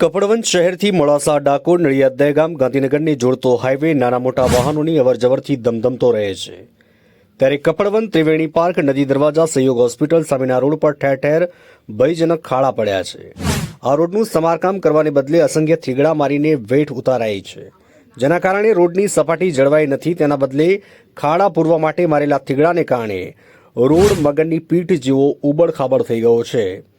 કપડવંજ શહેરથી મોડાસા, ડાકોર, નડિયાદ, દહેગામ, ગાંધીનગરને જોડતો હાઈવે નાના મોટા વાહનોની અવરજવરથી ધમધમતો રહે છે। ત્યારે કપડવંજ, ત્રિવેણી પાર્ક, નદી દરવાજા, સહયોગ હોસ્પિટલ સામેના રોડ પર ઠેર ઠેર ભયજનક ખાડા પડ્યા છે। આ રોડનું સમારકામ કરવાને બદલે અસંખ્ય થીગડા મારીને વેઠ ઉતારાઈ છે, જેના કારણે રોડની સપાટી જળવાઈ નથી। તેના બદલે ખાડા પૂરવા માટે મારેલા થીગડાને કારણે રોડ મગરની પીઠ જેવો ઉબડ-ખાબડ થઈ ગયો છે।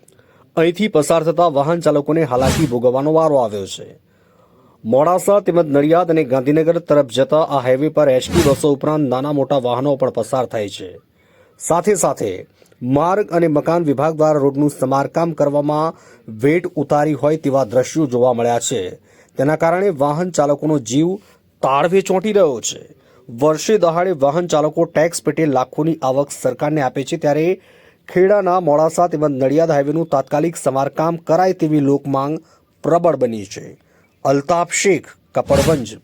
અહીંથી પસાર થતા વાહન ચાલકોને હાલાકી ભોગવવાનો વારો આવ્યો છે। મોડાસા તેમજ નડિયાદ અને ગાંધીનગર તરફ જતા આ હાઈવે પર એસટી બસો ઉપરાંત નાના મોટા વાહનો પણ પસાર થાય છે। સાથે સાથે માર્ગ અને મકાન વિભાગ દ્વારા રોડનું સમારકામ કરવામાં વેટ ઉતારી હોય તેવા દ્રશ્યો જોવા મળ્યા છે। તેના કારણે વાહન ચાલકોનો જીવ તાળવે ચોંટી રહ્યો છે। વર્ષે દહાડે વાહન ચાલકો ટેક્સ પેટે લાખોની આવક સરકારને આપે છે, ત્યારે ખેડાના મોડાસા તેમજ નડિયાદ હાઈવેનું તાત્કાલિક સમારકામ કરાય તેવી લોકમાંગ પ્રબળ બની છે। અલ્તાફ શેખ, કપડવંજ।